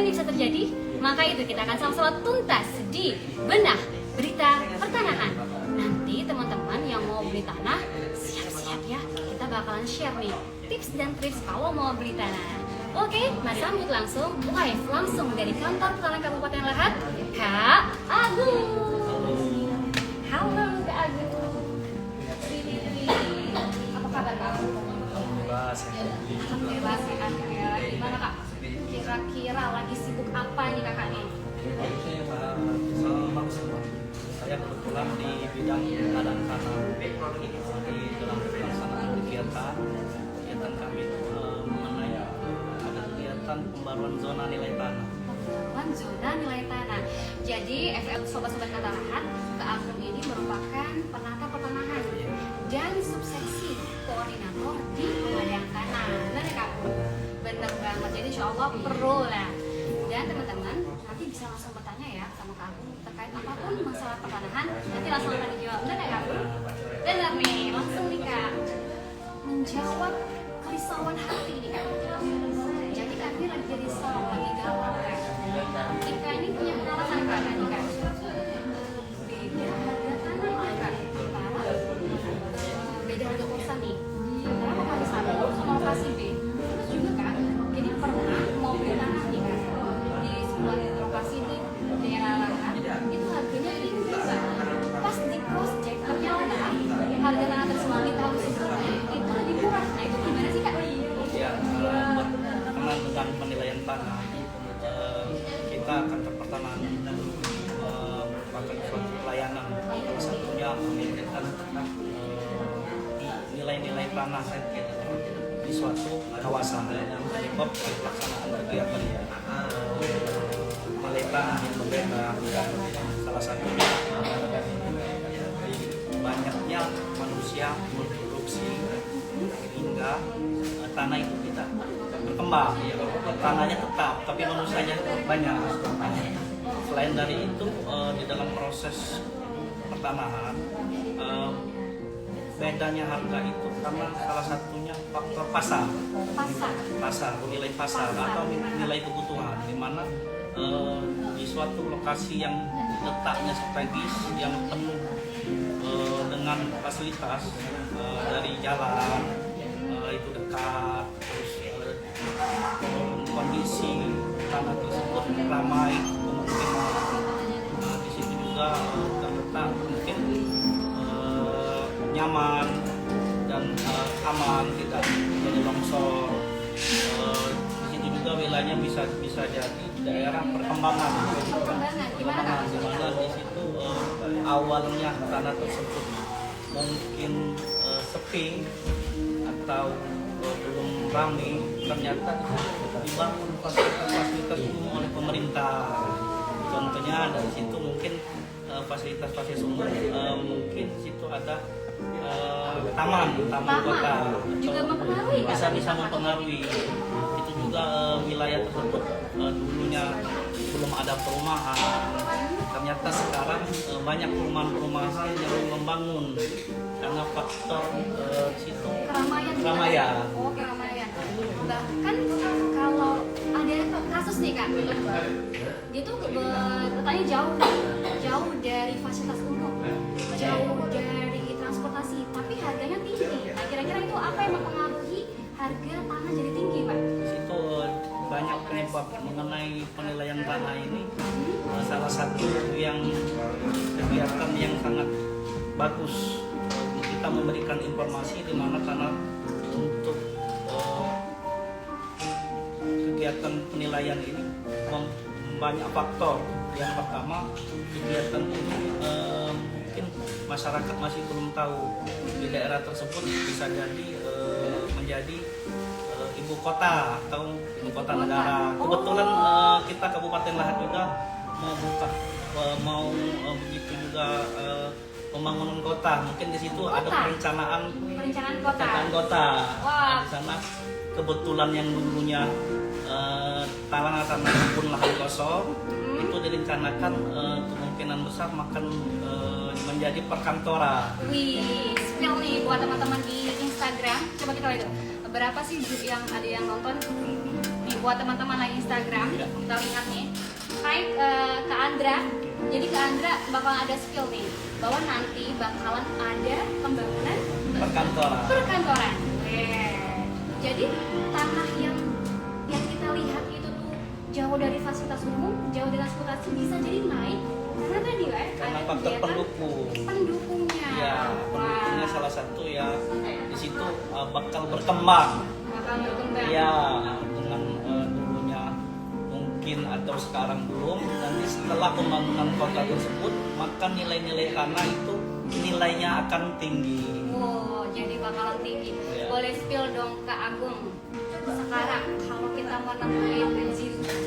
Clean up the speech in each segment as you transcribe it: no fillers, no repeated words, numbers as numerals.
ini bisa terjadi? Maka itu kita akan sama-sama tuntas di Benah Berita Pertanahan. Nanti teman-teman yang mau beli tanah, siap-siap ya. Kita bakalan share nih tips dan trik kalau mau beli tanah. Oke, mari sambut langsung live langsung dari kantor Pertanahan Kabupaten Lahat, Kak Agung. Halo Kak Agung. Apa kabar Kak Agung? Alhamdulillah sehat ya. Gimana Kak? Kira-kira lagi sibuk apa nih kakak nih? Saya kebetulan di bidang pengadaan tanah di dalam pelaksanaan kegiatan kami itu mengenai ada kegiatan pembaruan zona nilai tanah. Pembaruan zona nilai tanah. Jadi FL Sobat-Sobat Kata Lahat, Kak Agung ini merupakan penata pertanahan dan subseksi koordinator di pengadaan tanah. Benar ya Kak Agung? Bener banget. Jadi insya Allah perlu lah. Dan teman-teman nanti bisa langsung bertanya ya sama Kak Agung terkait apapun masalah pertanahan, nanti langsung akan dijawab. Benar ya Kak Agung? Benar nih, langsung nih Kak menjawab kerisauan hati nih Kak. Jadi kami lagi risau, lagi galau Kak. Kita ini punya pengalaman Kak nih Kak. Beda harga tanah nih Kak. Antara beda harga kosan nih. Antara lokasi satu sama lokasi B. Terus juga Kak, jadi pernah mau beli tanah nih Kak di sebuah lokasi di daerah Lahat, itu harganya tinggi Kak. Pas di cross check ternyata harga tanah tersebut di tahun sebelumnya itu lebih murah. Nah itu gimana sih Kak? Ya, berkenaan dengan penilaian tanah, kita kantor pertanahan merupakan suatu pelayanan. Salah satunya memberikan nilai-nilai tanah di suatu kawasan penyebab pelaksanaan kegiatan nilai tanah yang berbeda. Salah satunya banyaknya manusia memproduksi hingga tanah itu tidak berkembang. Tanahnya tetap, tapi manusianya banyak. Selain dari itu, di dalam proses pertanahan, bedanya harga itu karena salah satunya faktor pasar, nilai pasar atau nilai kebutuhan, di mana di suatu lokasi yang letaknya strategis, yang penuh dengan fasilitas dari jalan itu dekat, terus kondisi tanah tersebut ramai kemungkinan. Di situ juga terletak mungkin nyaman dan aman, tidak jadi longsor. Di situ juga wilayahnya bisa jadi daerah perkembangan. Di mana di situ awalnya tanah tersebut mungkin sepi atau belum ramai, ternyata dibangun fasilitas umum oleh pemerintah. Contohnya dari situ mungkin fasilitas umum, mungkin situ ada taman kota, juga mempengaruhi, bisa mempengaruhi. Itu juga wilayah tersebut dulunya belum ada perumahan, ternyata sekarang banyak perumahan yang membangun karena faktor situ keramaian. Oh, keramaian. Bahkan kalau ada kasus nih Kak, dia tuh bertanya jauh dari fasilitas umum, jauh dari transportasi, tapi harganya tinggi. Nah, kira-kira itu apa yang mempengaruhi harga tanah jadi tinggi Pak? Di situ banyak penyebab mengenai penilaian tanah ini. Salah satu yang kegiatan yang sangat bagus, kita memberikan informasi di mana tanah untuk kegiatan penilaian ini banyak faktor. Yang pertama, kegiatan ini mungkin masyarakat masih belum tahu di daerah tersebut bisa jadi menjadi ibu kota atau ibu kota negara. Kebetulan kita Kabupaten Lahat juga mau begitu juga pembangunan kota. Mungkin di situ ada perencanaan kota. Nah, di sana kebetulan yang dulunya tanah pun lahan kosong itu direncanakan kemungkinan besar makan menjadi perkantoran. Wih, spill nih buat teman-teman di Instagram. Coba kita lihat berapa sih yang ada yang nonton nih buat teman-teman lagi Instagram, kita lihat nih. Hai Kak Andra. Jadi Kak Andra bakal ada spill nih bahwa nanti bakalan ada pembangunan perkantoran. Jadi tanah yang kita lihat itu tuh jauh dari fasilitas umum, jauh dari transportasi bisa jadi naik karena tadi karena ada faktor kegiatan pendukungnya. Ya, pendukungnya salah satu ya di situ bakal berkembang. Ya, dengan dulunya mungkin atau sekarang belum. Nanti setelah pembangunan kota tersebut, maka nilai-nilai tanah itu nilainya akan tinggi. Oh, jadi bakalan tinggi. Ya. Boleh spill dong Kak Agung. Sekarang kalau kita mau nemuin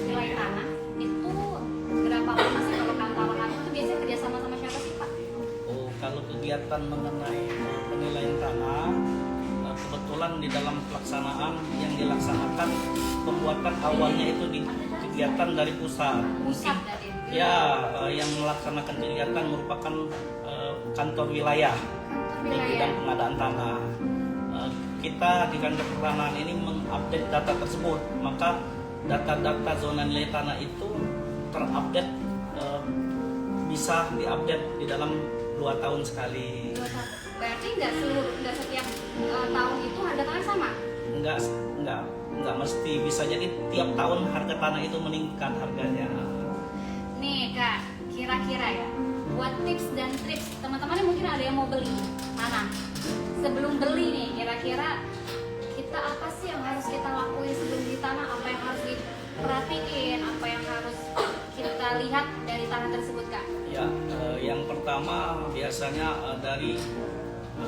nilai tanah itu berapa lama sih kalau kantoran itu biasanya kerjasama sama siapa sih Pak? Oh, kalau kegiatan mengenai penilaian tanah, kebetulan di dalam pelaksanaan yang dilaksanakan pembuatan awalnya itu di kegiatan dari pusat. Pusat dari Ya, yang melaksanakan kegiatan merupakan kantor wilayah di bidang pengadaan tanah. Kita di kantor pertanahan ini mengupdate data tersebut, maka data-data zona nilai tanah itu terupdate, bisa diupdate di dalam 2 tahun sekali. Berarti nggak setiap tahun itu harga tanah sama? Enggak mesti, bisa jadi tiap tahun harga tanah itu meningkat harganya. Nih Kak, kira-kira ya buat tips dan triks teman-teman yang mungkin ada yang mau beli tanah. Sebelum beli nih, kira-kira kita apa sih yang harus kita lakuin sebelum beli tanah? Apa yang harus diperhatiin? Apa yang harus kita lihat dari tanah tersebut Kak? Ya, yang pertama biasanya dari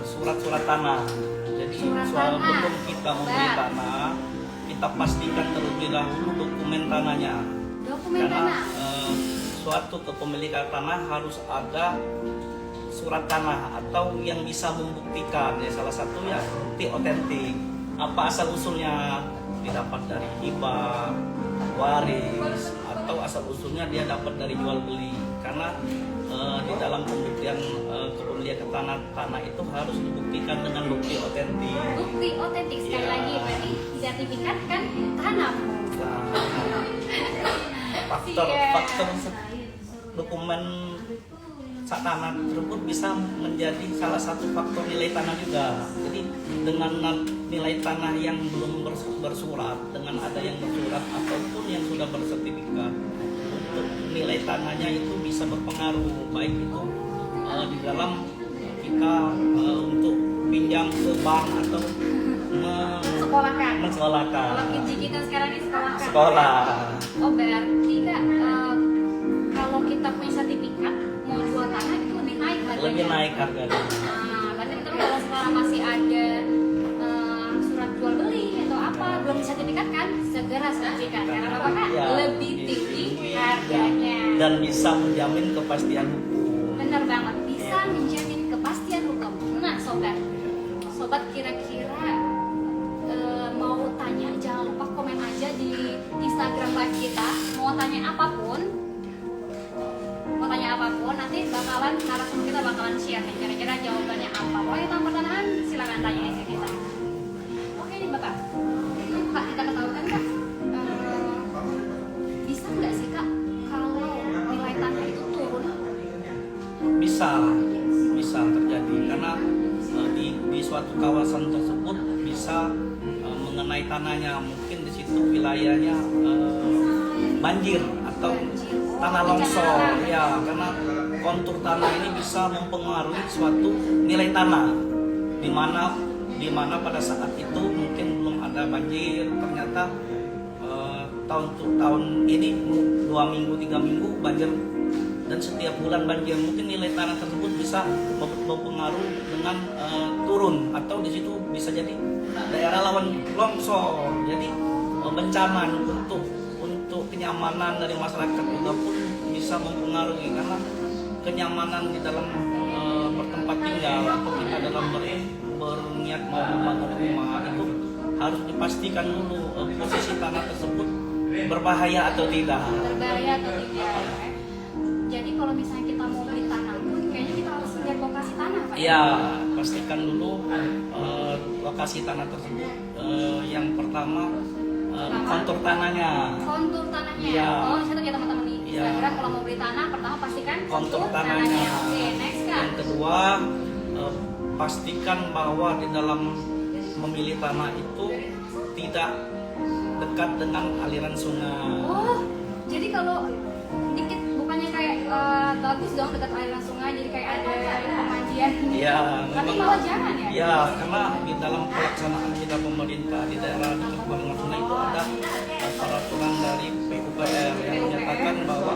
surat-surat tanah. Jadi sebelum kita membeli tanah, kita pastikan terlebih dahulu dokumen tanahnya. Karena suatu kepemilikan tanah harus ada surat tanah atau yang bisa membuktikan. Ya, salah satu ya bukti otentik. Apa asal usulnya didapat dari hibah, waris, atau asal usulnya dia dapat dari jual beli. Karena di dalam pembuktian kepemilikan tanah itu harus dibuktikan dengan bukti otentik. Bukti otentik sekali lagi berarti sertifikat kan tanah. Faktor dokumen tanah tersebut bisa menjadi salah satu faktor nilai tanah juga. Jadi dengan nilai tanah yang belum bersurat, dengan ada yang bersurat ataupun yang sudah bersertifikat, untuk nilai tanahnya itu bisa berpengaruh, baik itu di dalam kita untuk pinjam ke bank atau mensekolahkan. Kalau pinjam kita sekarang ini sekolah. Oh berarti Kak, kalau kita punya sertifikat mau jual tanah itu lebih naik harganya. Lebih naik harganya. Berarti betul kalau sekarang masih ada surat jual beli atau apa belum sertifikat kan, segera sertifikat karena apa Kak? Ya, lebih tinggi harganya. Dan bisa menjamin kepastian hukum. Bener banget, bisa menjamin kepastian hukum. Nah sobat kira-kira mau tanya, jangan lupa komen aja di Instagram live kita. Mau tanya apapun, nanti narasumber kita bakalan share nih kira-kira jawabannya apa. Pokoknya tentang pertanyaan silakan tanya aja kita. Oke nih Bapak, Kak kita ketahukan Kak, bisa nggak sih Kak kalau nilai tanah itu turun? Bisa terjadi karena di suatu kawasan tersebut bisa mengenai tanahnya, mungkin di situ wilayahnya banjir atau tanah longsor ya, karena kontur tanah ini bisa mempengaruhi suatu nilai tanah di mana pada saat itu mungkin belum ada banjir, ternyata tahun ini 2 minggu 3 minggu banjir, dan setiap bulan banjir, mungkin nilai tanah tersebut bisa berpengaruh dengan turun, atau di situ bisa jadi daerah rawan longsor. Jadi bencana untuk kenyamanan dari masyarakat juga pun bisa mempengaruhi, karena kenyamanan di dalam bertempat tinggal atau kita dalam berniat mau membangun rumah itu harus dipastikan dulu posisi tanah tersebut berbahaya atau tidak. Jadi kalau misalnya kita mau beli tanah pun kayaknya kita harus lihat lokasi tanah Pak? Ya, pastikan dulu lokasi tanah tersebut. Yang pertama kontur tanahnya. Kontur tanahnya. Iya. Oh, satu ya teman-teman nih. Iya. Instagram kalau mau beli tanah, pertama pastikan Kontur tanahnya. Oke, next Kak. Yang kedua, pastikan bahwa di dalam memilih tanah itu tidak dekat dengan aliran sungai. Oh, jadi kalau dikit bukannya kayak bagus dong dekat aliran sungai, jadi kayak ada pemandian. Iya, Tapi memang. malah jangan ya? Ya, karena di dalam pelaksanaan kita pemerintah di daerah dekat aliran sungai itu ada peraturan dari PUPR yang menyatakan bahwa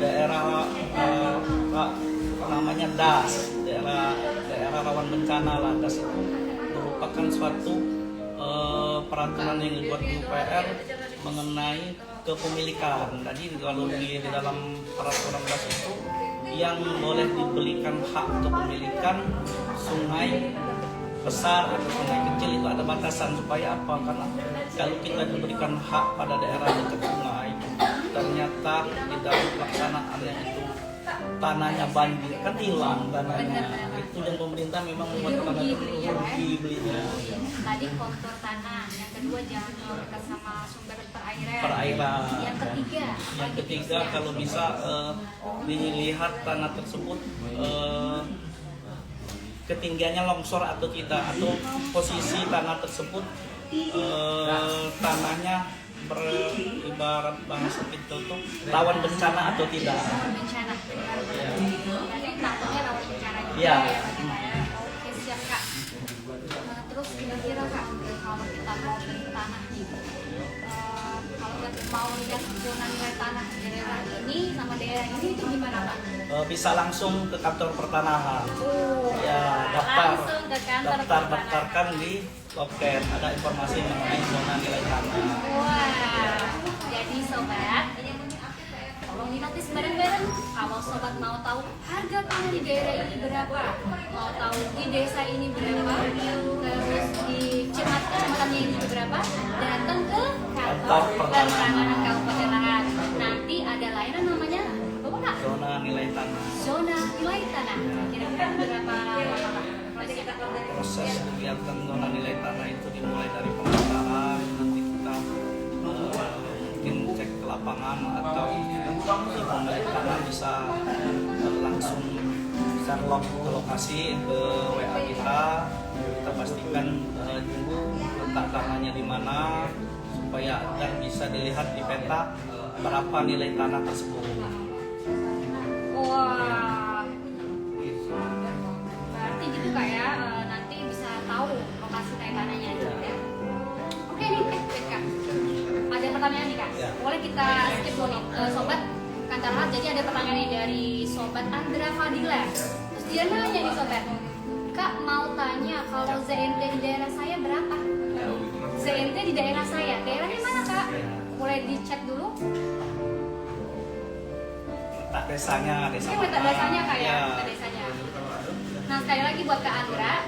daerah namanya DAS, daerah rawan bencana lah, DAS itu merupakan suatu peraturan yang dibuat PUPR mengenai kepemilikan. Jadi kalau di dalam peraturan DAS itu yang boleh dibelikan hak kepemilikan sungai besar atau sungai kecil itu ada batasan supaya apa? Karena kalau kita diberikan hak pada daerah dekat sungai, ternyata di dalam pelaksanaannya itu tanahnya banjir, kan hilang tanahnya. Itu yang pemerintah memang membuat tanah itu rugi belinya. Tadi kontur tanah, yang kedua jangan terlalu dekat sama sumber perairan. Perairan. Yang ketiga kalau bisa dilihat tanah tersebut ketinggiannya longsor atau tidak, atau posisi tanah tersebut tanahnya beribarat bahasa kita tuh rawan bencana atau tidak. bencana. Jadi takutnya rawan bencana juga Iya. ya Pak Dita ya. Oke siap Kak. Terus kira-kira Kak, kalau kita mau beli tanah nih, kalau kita mau lihat zona nilai tanah di daerah ini sama daerah ini itu gimana Pak? Bisa langsung ke kantor pertanahan. Ya, langsung ke kantor daftarkan di loket, ada informasi mengenai zona nilai tanah. Wah, jadi sobat, tolong dinotis bareng-bareng. Kalau sobat mau tahu harga tanah di daerah ini berapa, mau tahu di desa ini berapa, terus di kecamatannya ini berapa, datang ke kantor pertanahan Kabupaten Lahat. Nanti ada layanan namanya apa Kak? Zona nilai tanah. Zona nilai tanah. Kira-kira berapa lama Pak? Proses kegiatan zona nilai tanah itu dimulai dari pendaftaran, nanti kita mungkin cek ke lapangan atau di pemilik tanah bisa langsung share ke lokasi ke WA kita pastikan letak tanahnya di mana supaya agar bisa dilihat di peta berapa nilai tanah tersebut. Wah, berarti gitu Kak ya, nanti bisa tahu lokasi nilai tanahnya gitu ya. Oke nih, Kak. Ada pertanyaan nih Kak. Ya. Boleh kita skip dulu nih, Sobat Kantarhat. Jadi ada pertanyaan nih dari Sobat Andra Fadila. Terus dia nanya nih Sobat, Kak mau tanya kalau ZNT di daerah saya berapa? ZNT di daerah saya, daerahnya mana Kak? Boleh dicek dulu. Letak desanya, desa Ini letak mana? desanya Kak ya, Ya. letak desanya. Nah sekali lagi buat Kak Andra,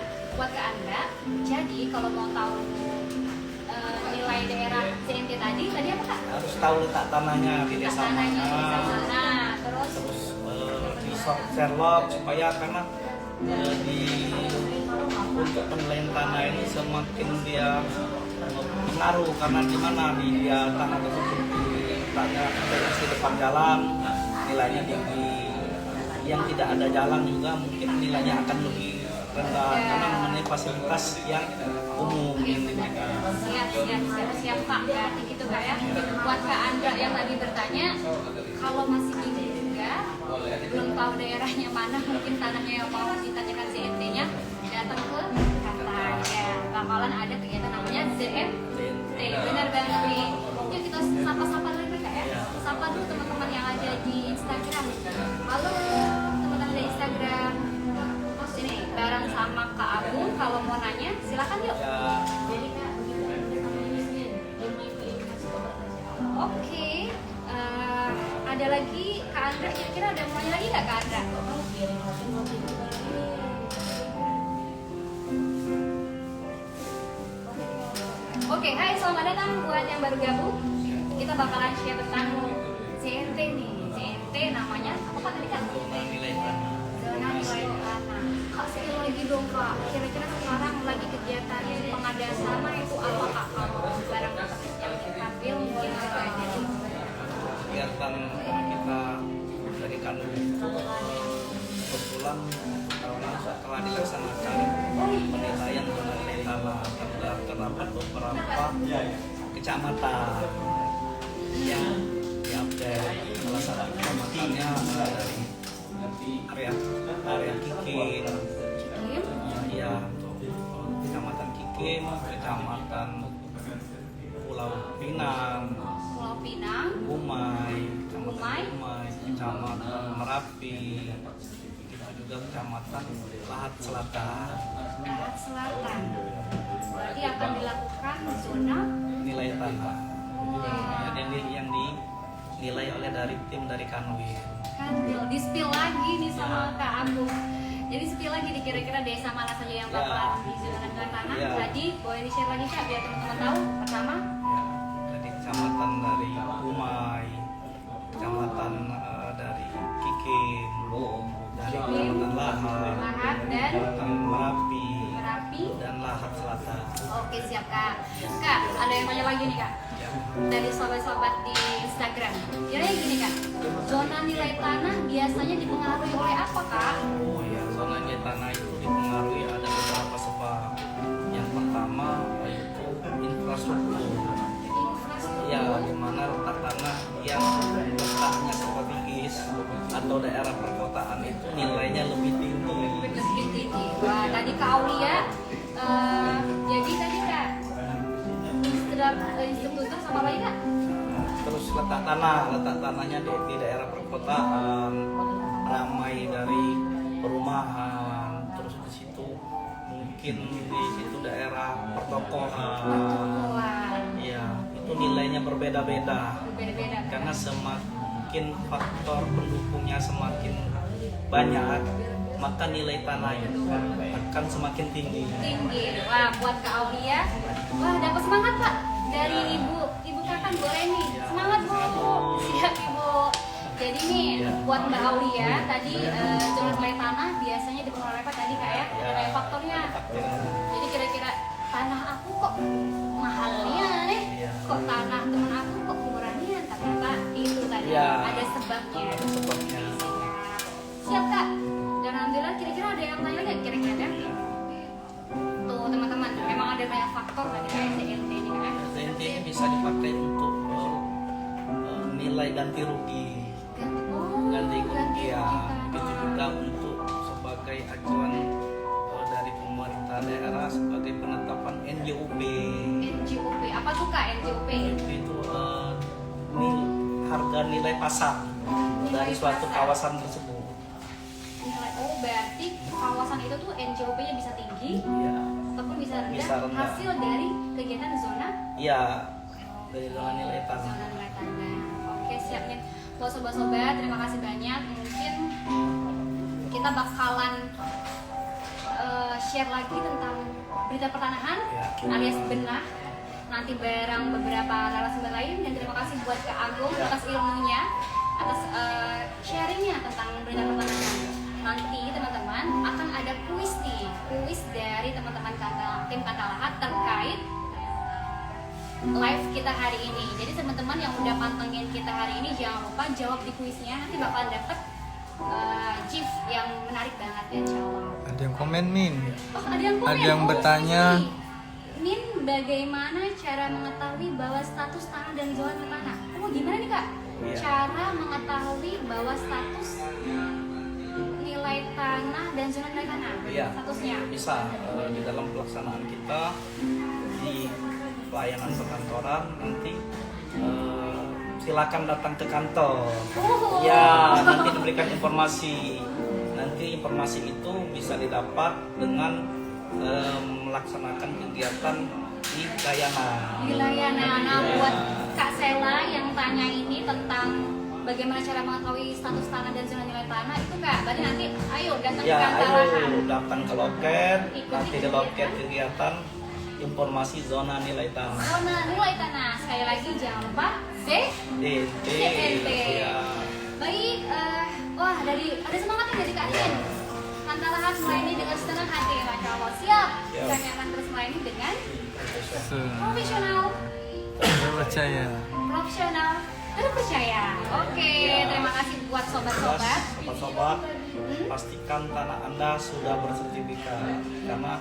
jadi kalau mau tahu nilai daerah CNT tadi apa Kak? Harus tahu letak tanahnya di desa Tanahnya di desa mana. mana, terus Di Sherlock supaya karena untuk penilaian tanah ini semakin dia pengaruh karena di mana dia tanah tersebut letaknya di depan jalan nilainya tinggi, yang tidak ada jalan juga mungkin nilainya akan lebih rendah karena mengenai fasilitas yang umum yang diberikan. Siap Kak, berarti gitu Kak ya. Buat Kak Andra yang tadi bertanya, kalau masih bingung juga, belum tahu daerahnya mana, mungkin tanahnya yang mau ditanyakan CNT-nya, datang ke kantor ya. Bakalan ada kegiatan namanya ZMT. Benar banget nih. Yuk kita sapa-sapa dulu Kak ya. Sapa dulu teman-teman yang ada di Instagram. Halo teman-teman di Instagram. Sini bareng sama Kak Agung. Kalau mau nanya silakan yuk. Oke, ada lagi Kak Andra, kira-kira ada mau nanya lagi nggak Kak Andra? Oke, hai selamat datang buat yang baru gabung. Kita bakalan share tentang CNT nih. CNT namanya apa tadi Kak? Zona nilai tanah. Zona nilai tanah. Kak sekali lagi dong Kak. Kira-kira sekarang lagi kegiatan pengadaan tanah itu apa Kak? Kalau barang yang kita kecamatan kita dari Kanwil itu kebetulan setelah dilaksanakan penilaian zona nilai tanah terdapat beberapa kecamatan yang diupdate. Salah satu kecamatannya dari area Kikin, ya untuk kecamatan Kikin, kecamatan Pulau Pinang, Umay, kecamatan Merapi, kita juga kecamatan Lahat Selatan. Berarti akan dilakukan zona Nilai tanah yang dinilai oleh dari tim dari Kanwil. di spill lagi nih sama Kak Agung. Jadi spill lagi nih kira-kira desa mana saja yang bakalan di zona nilai tanah. Tadi boleh di-share lagi Kak biar teman-teman tahu. Pertama, dari kecamatan dari Umay, kecamatan dari Kikin, dari kecamatan Lahat dan kecamatan Merapi, dan Lahat Selatan. Oke siap Kak. Kak, ada yang tanya lagi nih Kak. Dari sobat-sobat di Instagram. Kira-kira gini Kak, zona nilai tanah biasanya dipengaruhi oleh apa Kak? Oh ya, zona nilai tanah itu dipengaruhi ada beberapa sebab. Yang pertama yaitu infrastruktur. Ya, di mana letak tanah yang letaknya strategis atau daerah perkotaan itu nilainya lebih tinggi. Lebih tinggi. Wah, tadi Kak Aulia, jadi tadi Kak, instruktur sama apa lagi Kak? Terus letak tanahnya di daerah perkotaan, ramai dari perumahan, terus di situ mungkin di situ daerah pertokohan. Iya, itu nilainya berbeda-beda. Karena semakin faktor pendukungnya semakin banyak, maka nilai tanah itu akan semakin tinggi. Wah, buat Kak Aulia, wah dapat semangat Pak dari ibu kakak boleh nih. Semangat Bu. Siap Ibu. Jadi nih buat Mbak Aulia tadi zona nilai tanah biasanya dipengaruhi apa tadi Kak ya? Ada faktornya. Jadi kira-kira tanah aku kok mahalnya nih, kok tanah teman aku kok murahnya, ternyata itu tadi ada sebabnya. Siap Kak. Dan alhamdulillah kira-kira ada yang tanya nggak kira-kira? Tuh teman-teman, memang ada banyak faktor tadi kayak ZNT ini kan? ZNT ini bisa dipakai untuk nilai ganti rugi. Ganti kerugian. Itu juga untuk sebagai acuan dari pemerintah daerah sebagai penetapan NJUP. NJUP, apa tuh Kak NJUP? NJUP itu harga nilai pasar dari suatu kawasan tersebut. Oh berarti kawasan itu tuh NJUP-nya bisa tinggi, ataupun bisa rendah, hasil dari kegiatan zona? Iya, dari zona nilai tanah. Zona nilai tanah. Oke siap nih, buat sobat-sobat terima kasih banyak. Mungkin kita bakalan share lagi tentang berita pertanahan alias benah nanti bareng beberapa narasumber lain. Dan terima kasih buat Kak Agung atas ilmunya, atas sharingnya tentang berita pertanahan. Nanti teman-teman akan ada kuis nih, kuis dari teman-teman tim Kantalahat terkait live kita hari ini. Jadi teman-teman yang udah pantengin kita hari ini jangan lupa jawab di kuisnya, nanti bakalan dapet gift yang menarik banget ya insyaallah. Ada yang komen Min. Oh ada yang komen. Ada yang bertanya. Min, bagaimana cara mengetahui bahwa status tanah dan zona tanah? Oh gimana nih Kak? Cara mengetahui bahwa status nilai tanah dan zona nilai tanah statusnya? Bisa di dalam pelaksanaan kita di pelayanan perkantoran nanti silakan datang ke kantor. Ya, nanti diberikan informasi. Nanti informasi itu bisa didapat dengan melaksanakan kegiatan di layanan. Di layanan. Nah, buat Kak Sela yang tanya ini tentang bagaimana cara mengetahui status tanah dan zona nilai tanah itu Kak, berarti nanti ayo datang ke Kantalahat. Ayo datang ke loket, nanti di loket kegiatan informasi zona nilai tanah. Zona nilai tanah, sekali lagi jangan lupa ZNT. Baik, wah ada semangatnya dari Kak Jen. Kantalahat melayani dengan senang hati, Masya Allah. Siap. Kami akan terus melayani dengan profesional. Saya percaya. Profesional. terpercaya. Oke, Ya. terima kasih buat sobat-sobat. Sobat-sobat, pastikan tanah Anda sudah bersertifikat, karena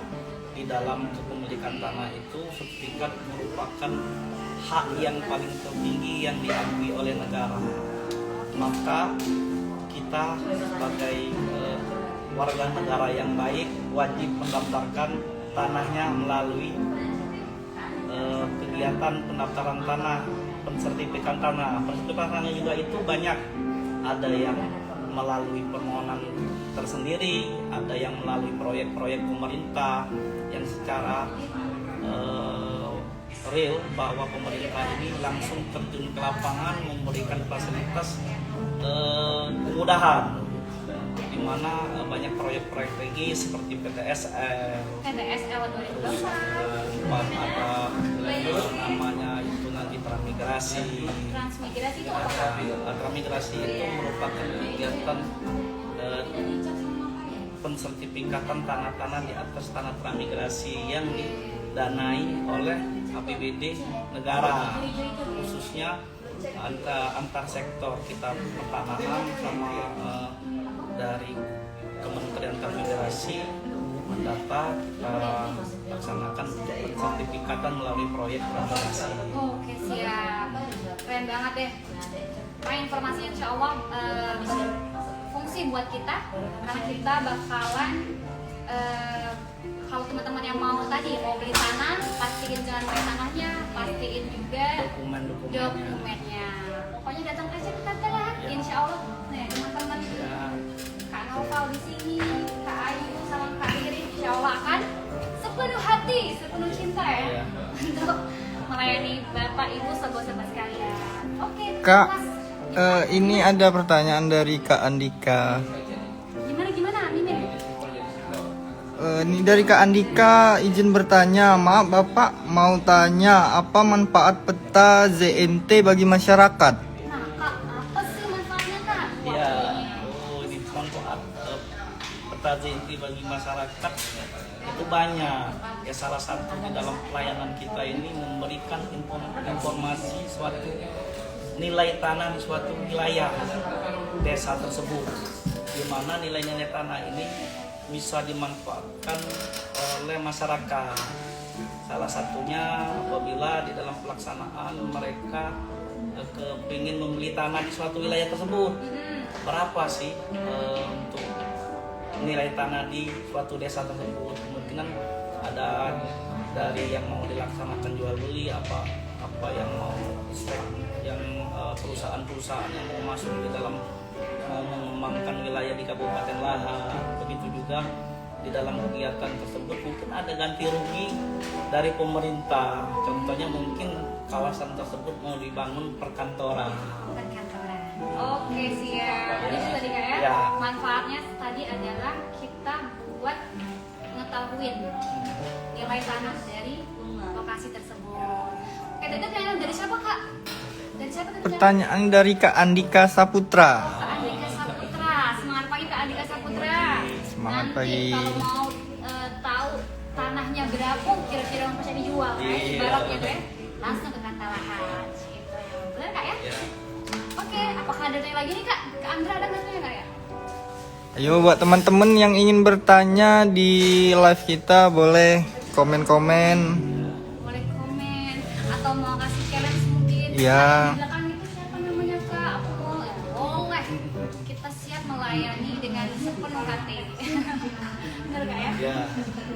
di dalam kepemilikan tanah itu sertifikat merupakan hak yang paling tertinggi yang diakui oleh negara. Maka kita sebagai warga negara yang baik wajib mendaftarkan tanahnya melalui kegiatan pendaftaran tanah, pensertifikan tanah. Pensertifikan tanah juga itu banyak, ada yang melalui permohonan tersendiri, ada yang melalui proyek-proyek pemerintah yang secara real, bahwa pemerintah ini langsung terjun ke lapangan memberikan fasilitas kemudahan, di mana banyak proyek-proyek strategis seperti PTSL, PTSL 2024, ada namanya itu nanti transmigrasi. transmigrasi itu apa? Transmigrasi itu merupakan kegiatan pensertifikatan tanah-tanah di atas tanah transmigrasi yang didanai oleh APBD negara, khususnya antar sektor. Kita pertanahan sama dari Kementerian Transmigrasi mendata, kita laksanakan pensertifikatan melalui proyek transmigrasi. Oke, siap. Keren banget deh. Nah, informasinya insya Allah fungsi buat kita, karena kita bakalan kalau teman-teman yang mau beli tanah, pastiin jangan beli tanahnya, pastiin juga dokumennya. Pokoknya datang aja ke Tantala, insya Allah. Nih teman-teman, Kak Noval di sini, Kak Ayu sama Kak Riri, insya Allah akan sepenuh hati, sepenuh cinta ya, untuk melayani Bapak Ibu sobat-sobat sekalian. Oke, Kak, Mas. ini ada pertanyaan dari Kak Andika. Gimana, Mimin? Ini dari Kak Andika, izin bertanya. Maaf Bapak, mau tanya apa manfaat peta ZNT bagi masyarakat? Nah, Kak, apa sih manfaatnya, Kak? Ya, ini manfaat peta ZNT bagi masyarakat itu banyak. Ya, salah satu di dalam pelayanan kita ini memberikan informasi suatu nilai tanah di suatu wilayah desa tersebut, di mana nilai-nilai tanah ini bisa dimanfaatkan oleh masyarakat. Salah satunya apabila di dalam pelaksanaan mereka kepingin membeli tanah di suatu wilayah tersebut, berapa sih untuk nilai tanah di suatu desa tersebut. Kemungkinan ada dari yang mau dilaksanakan jual beli, apa yang mau yang perusahaan-perusahaan yang mau masuk di dalam mau mengembangkan wilayah di Kabupaten Lahat. Begitu juga di dalam kegiatan tersebut mungkin ada ganti rugi dari pemerintah. Contohnya mungkin kawasan tersebut mau dibangun perkantoran. Oke, siap. Jadi tadi Kak ya, Ya. manfaatnya tadi adalah kita buat ngetahuin nilai tanah dari lokasi tersebut. Oke, tadi pertanyaan dari siapa, Kak? Dari siapa tadi? Pertanyaan dari Kak Andika Saputra. Kak Andika Saputra. Semangat pagi Kak Andika Saputra. Semangat Nanti pagi. kalau mau tahu tanahnya berapa kira-kira yang bisa dijual, Iya. ibaratnya tuh ya, langsung ke Kantalahan gitu. Benar Kak ya? Ya. Oke, apakah ada tanya lagi nih Kak? Kak Andra ada nggak tanya Kak ya? Ayo buat teman-teman yang ingin bertanya di live kita boleh komen-komen. Boleh komen atau mau kasih challenge mungkin. Iya. Di belakang itu siapa namanya Kak? Aku mau ya, boleh. Kita siap melayani dengan sepenuh hati. Benar Kak ya? Ya.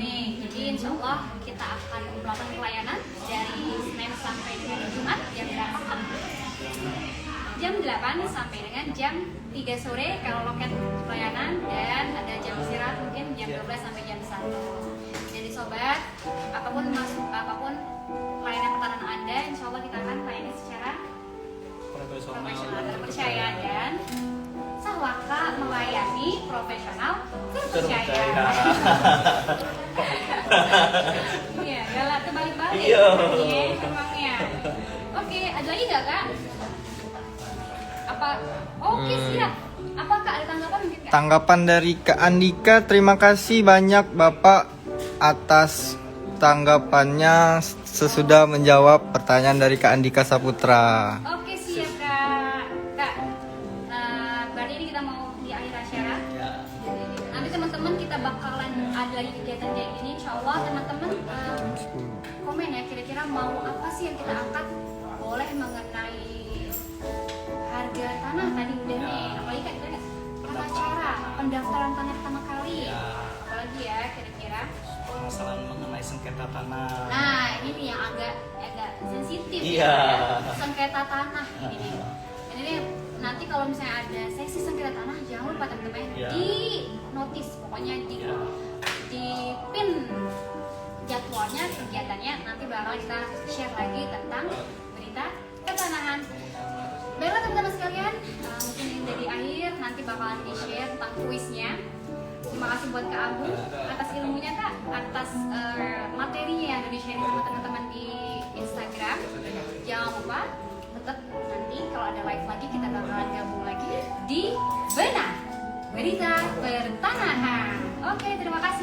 Nih, jadi insya Allah kita akan melakukan pelayanan dari Senin sampai dengan Jumat jam berapa Kak? Jam 8 sampai dengan jam 3 sore kalau loket pelayanan, dan ada jam istirahat mungkin jam 12 sampai jam 1. Jadi sobat, apapun layanan pertanahan Anda, insya Allah kita akan layani secara profesional terpercaya, dan Sahwaka melayani profesional terpercaya. Iya, galak terbalik-balik. Iya. Iya, emangnya. Oke, ada lagi nggak Kak? Apa? Oke, siap. Apa Kak, ada tanggapan mungkin Kak? Tanggapan dari Kak Andika, terima kasih banyak Bapak atas tanggapannya sesudah menjawab pertanyaan dari Kak Andika Saputra. Oke, siap Kak. akhir acara. Ya. Nanti teman-teman kita bakalan ada lagi kegiatan kayak gini. Insya Allah teman-teman komen ya kira-kira mau apa sih yang kita angkat. Boleh mengenai harga tanah tadi udah nih. Apalagi kan kita tata cara pendaftaran tanah pertama kali. Ya. Apalagi ya kira-kira. Permasalahan mengenai sengketa tanah. Nah ini nih yang agak sensitif Iya. ya. Sengketa tanah ini nih. Ini nih nanti kalau misalnya ada sesi sengketa tanah jangan lupa teman-teman Iya. di notis pokoknya di pin jadwalnya kegiatannya nanti bakal kita share lagi tentang berita ketanahan. Baiklah teman-teman sekalian, mungkin yang dari akhir nanti bakalan di share tentang kuisnya. Terima kasih buat Kak Agung atas ilmunya Kak, atas materinya yang udah di share sama teman-teman di Instagram. Jangan lupa tetap nanti kalau ada live lagi kita bakalan gabung lagi di Benar Berita Pertanahan. Oke, terima kasih.